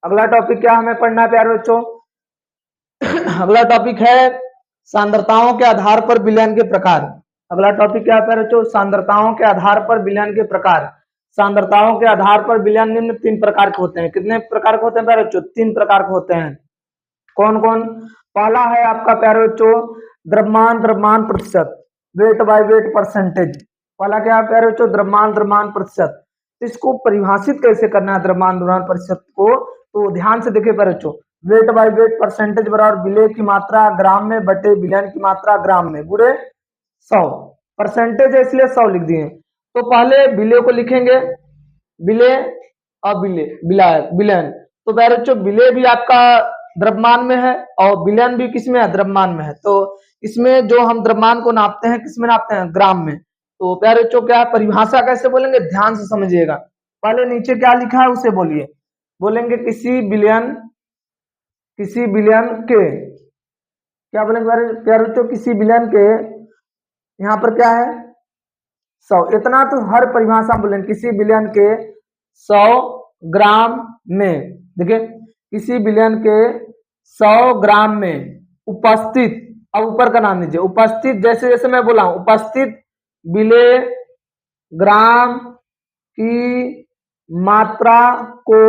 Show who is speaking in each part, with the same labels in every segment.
Speaker 1: अगला टॉपिक क्या हमें पढ़ना है प्यारे बच्चों? अगला टॉपिक है सांद्रताओं के आधार पर विलयन के प्रकार। अगला टॉपिक क्या है प्यारे बच्चों? सांद्रताओं के आधार पर विलयन के प्रकार। सांद्रताओं के आधार पर विलयन निम्न 3 प्रकार के होते हैं। कितने प्रकार के होते हैं प्यारे बच्चों? 3 प्रकार के होते हैं। कौन कौन? पहला है आपका प्यारे बच्चों द्रव्यमान द्रव्यमान प्रतिशत, वेट बाय वेट परसेंटेज। पहला क्या है प्यारे बच्चों? द्रव्यमान द्रव्यमान प्रतिशत। इसको परिभाषित कैसे करना है द्रव्यमान द्रव्यमान प्रतिशत को? तो ध्यान से देखिए प्यारे बच्चों, वेट बाय वेट परसेंटेज बराबर विलेय की मात्रा ग्राम में बटे विलयन की मात्रा ग्राम में गुणे 100। परसेंटेज है इसलिए 100 लिख दिए। तो पहले विलेय को लिखेंगे, विलेय और विलयन। तो प्यारे बच्चों विलेय भी आपका द्रव्यमान में है और विलयन भी किसमें है? द्रव्यमान में है। तो इसमें जो हम द्रव्यमान को नापते हैं किसमें नापते हैं? ग्राम में। तो प्यारे बच्चों क्या है परिभाषा कैसे बोलेंगे? ध्यान से समझिएगा। पहले नीचे क्या लिखा है उसे बोलिए। बोलेंगे किसी विलयन के, क्या बोलेंगे प्यारे बच्चों? किसी विलयन के, यहाँ पर क्या है 100। इतना तो हर परिभाषा बोलेंगे। किसी विलयन के 100 ग्राम में, देखिए किसी विलयन के 100 ग्राम में उपस्थित, अब ऊपर का नाम लीजिए, उपस्थित जैसे जैसे मैं बोला हूं, उपस्थित विलेय ग्राम की मात्रा को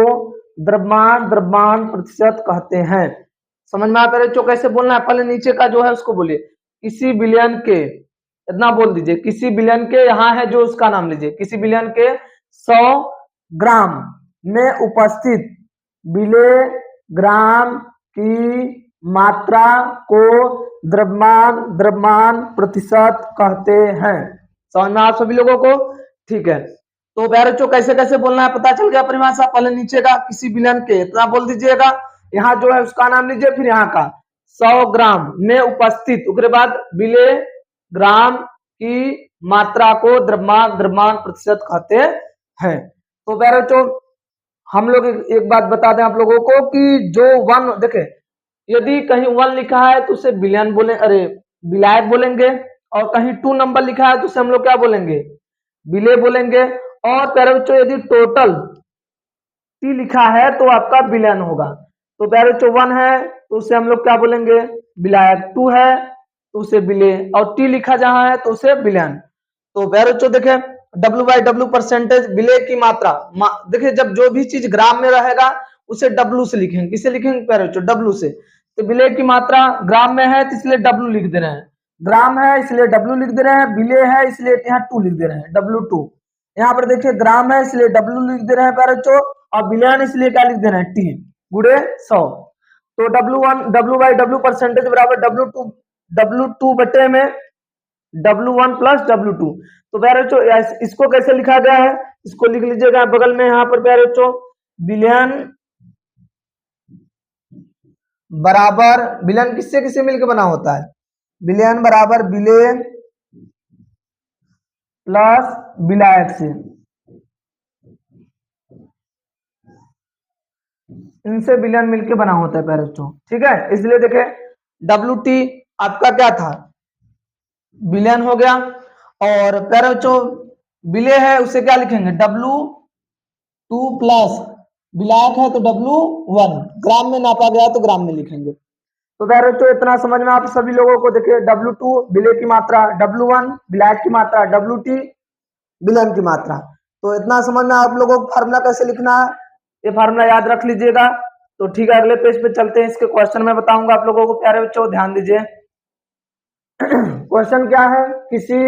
Speaker 1: द्रव्यमान द्रव्यमान प्रतिशत कहते हैं। समझ में आता है बच्चों कैसे बोलना है? पहले नीचे का जो है उसको बोलिए। किसी विलयन के, इतना बोल दीजिए, किसी विलयन के, यहाँ है जो उसका नाम लीजिए, किसी विलयन के 100 ग्राम में उपस्थित विलेय ग्राम की मात्रा को द्रव्यमान द्रव्यमान प्रतिशत कहते हैं। समझ में आप सभी लोगों को? ठीक है। तो प्यारे बच्चों कैसे कैसे बोलना है पता चल गया परिभाषा। पहले नीचे का किसी विलयन के इतना बोल दीजिएगा, यहाँ जो है उसका नाम लीजिए, फिर यहाँ का 100 ग्राम में उपस्थित, उसके बाद विलेय ग्राम की मात्रा को द्रव्यमान द्रव्यमान प्रतिशत कहते हैं। तो प्यारे बच्चों हम लोग एक बात बता दें आप लोगों को कि जो 1 देखे, यदि कहीं 1 लिखा है तो उसे विलयन बोले, अरे विलायक बोलेंगे, और कहीं 2 नंबर लिखा है तो उसे हम लोग क्या बोलेंगे? विलेय बोलेंगे। और प्यारे बच्चों यदि टोटल टी लिखा है तो आपका विलयन होगा। तो प्यारे बच्चों 1 है तो उसे हम लोग क्या बोलेंगे? विलायक। 2 है तो उसे विलेय, और टी लिखा जहां है तो उसे विलयन। तो प्यारे बच्चों देखें W बाई डब्ल्यू परसेंटेज विलेय की मात्रा, देखिए जब जो भी चीज ग्राम में रहेगा उसे W से लिखेंगे। किसे लिखेंगे प्यारे बच्चों? W से। तो विलेय की मात्रा ग्राम में है तो इसलिए W लिख दे रहे हैं, ग्राम है इसलिए W लिख दे रहे हैं, विलेय है इसलिए यहाँ 2 लिख दे रहे हैं, W2। यहाँ पर देखिए ग्राम है इसलिए W लिख दे रहे हैं प्यारे बच्चों, और विलयन इसलिए क्या लिख दे रहे हैं? T गुणे 100। तो W बाई डब्ल्यू परसेंटेज बराबर W2 बटे में W1 प्लस W2। तो प्यारे बच्चों इसको कैसे लिखा गया है? इसको लिख लीजिएगा बगल में यहाँ पर प्यारे बच्चों, विलयन बराबर, विलयन किससे किससे मिलकर बना होता है? विलयन बराबर विलेय प्लस विलायक से, इनसे विलयन मिलके बना होता है प्यारे बच्चों। ठीक है, इसलिए देखे WT आपका क्या था? विलयन हो गया। और प्यारे बच्चों विलेय है उसे क्या लिखेंगे? W2 प्लस विलायक है तो W1, ग्राम में नापा गया तो ग्राम में लिखेंगे। तो प्यारे बच्चों इतना समझ में आप सभी लोगों को? देखिए W2 विलेय की मात्रा, W1 विलायक की मात्रा, WT विलयन की मात्रा। तो इतना समझ में आप लोगों को फार्मूला कैसे लिखना है, ये फार्मूला याद रख लीजिएगा। तो ठीक है अगले पेज पे चलते हैं, इसके क्वेश्चन में बताऊंगा आप लोगों को। प्यारे बच्चों ध्यान दीजिए। क्वेश्चन क्या है? किसी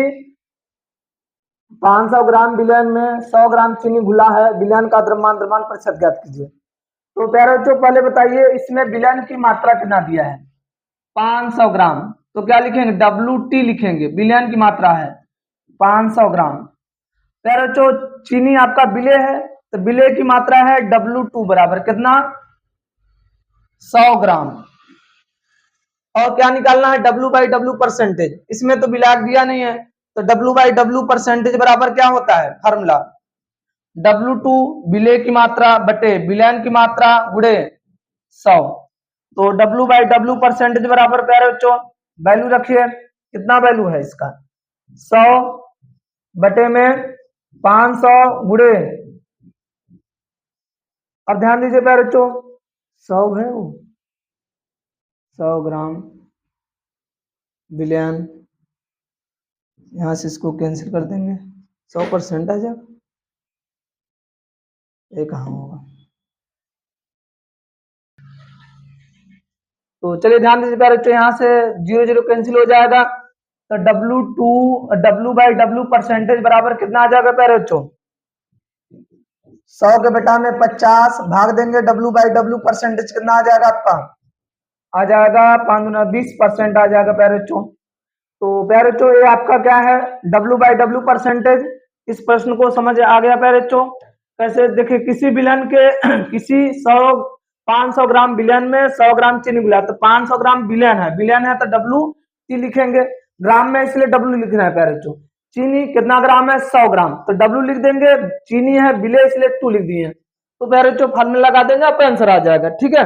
Speaker 1: 500 ग्राम विलयन में 100 ग्राम चीनी घुला है, विलयन का द्रव्यमान द्रव्यमान प्रतिशत ज्ञात कीजिए। तो प्यारे बच्चों पहले बताइए इसमें विलयन की मात्रा कितना दिया है? 500 ग्राम। तो क्या लिखेंगे? WT लिखेंगे, विलयन की मात्रा है 500 ग्राम। प्यारे बच्चों चीनी आपका विलेय है तो विलेय की मात्रा है W2 बराबर कितना? 100 ग्राम। और क्या निकालना है? W by W percentage. इसमें तो विलायक दिया नहीं है तो W बाई डब्ल्यू परसेंटेज बराबर क्या होता है? फार्मूला W2 विलेय की मात्रा बटे विलयन की मात्रा गुणे 100। तो W बाई डब्ल्यू परसेंटेज बराबर प्यारे बच्चों वैल्यू रखिए, कितना वैल्यू है इसका? 100 बटे में 500 गुणे, अब ध्यान दीजिए प्यारे बच्चों 100 है वो, 100 ग्राम बिलियन, यहाँ से इसको कैंसिल कर देंगे, 100% आ जाएगा, ये कहाँ होगा। तो चलिए ध्यान दीजिए प्यारे बच्चों, यहाँ से 0 0 कैंसिल हो जाएगा, तो W परसेंटेज बराबर कितना आ जाएगा प्यारे बच्चों, 100 के बेटा में 50 भाग देंगे W परसेंटेज कितना आ जाएगा आपका, आ जाएगा 5×20% आ जाएगा प्यारे बच्चों। तो प्यारे बच्चों ये आपका क्या है W परसेंटेज। इस प्रश्न को समझ आ गया प्यारे बच्चों। कैसे देखिए, किसी बिलियन के किसी 500 ग्राम बिलियन में 100 ग्राम चीनी मिला, तो 500 ग्राम बिलियन है तो WT लिखेंगे, ग्राम में इसलिए W लिखना है प्यारे बच्चों। चीनी कितना ग्राम है, 100 ग्राम, तो W लिख देंगे, चीनी है बिले इसलिए 2 लिख दिए, तो प्यारे बच्चों फॉर्मूला लगा देंगे, आपका आंसर आ जाएगा। ठीक है,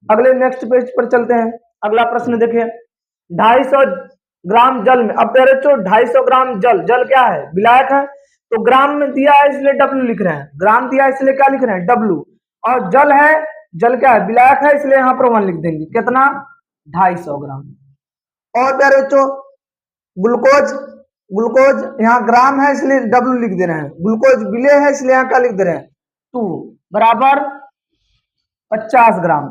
Speaker 1: अगले नेक्स्ट पेज पर चलते हैं। अगला प्रश्न देखिए, 250 ग्राम जल में, अब प्यारे बच्चों 250 ग्राम जल क्या है, विलायक है, तो ग्राम में दिया है इसलिए W लिख रहे हैं, ग्राम दिया है इसलिए क्या लिख रहे हैं, W, और जल है, जल क्या है, विलायक है, इसलिए यहाँ पर 1 लिख देंगे, कितना 250 ग्राम। और प्यारे बच्चों ग्लूकोज यहाँ ग्राम है इसलिए W लिख दे रहे हैं, ग्लूकोज विलेय है इसलिए यहाँ क्या लिख दे रहे हैं, 2 बराबर 50 ग्राम।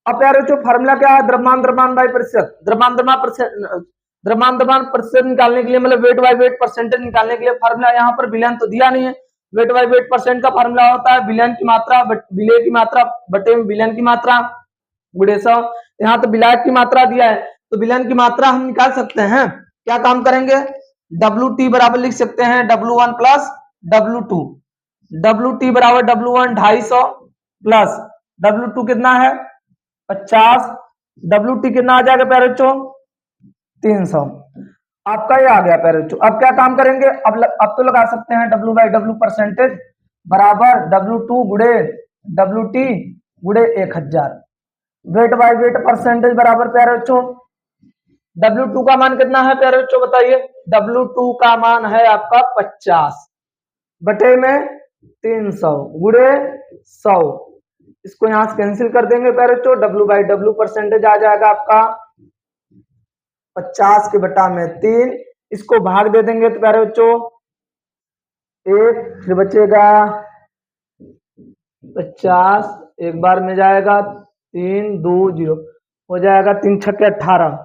Speaker 1: अब प्यारे बच्चों फार्मूला क्या है, द्रव्यमान बाई प्रतिशत, द्रव्यमान प्रतिशत निकालने के लिए, मतलब वेट बाई वेट परसेंटेज निकालने के लिए फार्मूला, यहाँ पर बिलियन तो दिया नहीं है, वेट बाई वेट परसेंट का फार्मूला होता है बिलियन की मात्रा विलेय की मात्रा बटे बिलियन की मात्रा गुणे 100। यहाँ तो विलायक की मात्रा दिया है, तो बिलियन की मात्रा हम निकाल सकते हैं। क्या काम करेंगे, WT बराबर लिख सकते हैं W1 प्लस W2, WT बराबर W1 250 प्लस W2 कितना है 50, WT कितना आ जाएगा प्यारे बच्चों 300। आपका ये आ गया प्यारे बच्चों। अब क्या काम करेंगे, अब तो लगा सकते हैं W परसेंटेज बराबर W2 गुणे WT गुणे 1000, वेट बाई वेट परसेंटेज बराबर प्यारे बच्चों W2 का मान कितना है प्यारे बच्चों बताइए, W2 का मान है आपका 50 बटे में 300 गुणे 100, इसको यहां से कैंसिल कर देंगे प्यारे बच्चों, W परसेंटेज आ जाएगा आपका 50 के बटा में 3, इसको भाग दे देंगे तो प्यारे बच्चों 1 फिर बचेगा 50, एक बार में जाएगा 3 2 0 हो जाएगा, 3 छक्के 18,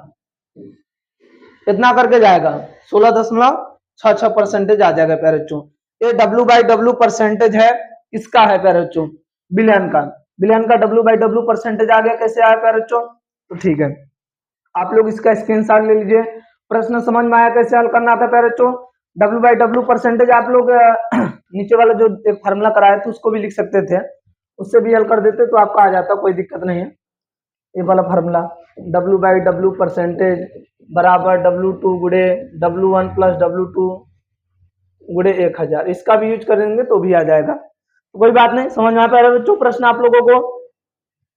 Speaker 1: इतना करके जाएगा 16.66% आ जाएगा प्यारे बच्चों। ये W परसेंटेज है, इसका है प्यारे बच्चों बिलियन का W परसेंटेज आ गया। कैसे आया प्यारे बच्चों, तो ठीक है आप लोग इसका स्क्रीनशॉट ले लीजिए। प्रश्न समझ में आया कैसे हल करना था प्यारे बच्चों, W परसेंटेज आप लोग नीचे वाला जो एक फार्मूला कराया था उसको भी लिख सकते थे, उससे भी हल कर देते तो आपका आ जाता, कोई दिक्कत नहीं है। ये वाला फार्मूला W परसेंटेज बराबर W2 गुणे W1 प्लस W2 गुणे 1000, इसका भी यूज करेंगे तो भी आ जाएगा, तो कोई बात नहीं, समझ में आता है बच्चों प्रश्न आप लोगों को।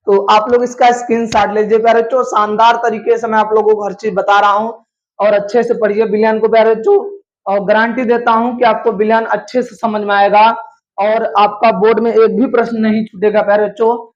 Speaker 1: तो आप लोग इसका स्क्रीनशॉट लीजिए प्यारे बच्चों, शानदार तरीके से मैं आप लोगों को हर चीज बता रहा हूं, और अच्छे से पढ़िए बिलियन को प्यारे बच्चों, और गारंटी देता हूं कि आपको बिलियन अच्छे से समझ में आएगा और आपका बोर्ड में एक भी प्रश्न नहीं छूटेगा प्यारे बच्चों।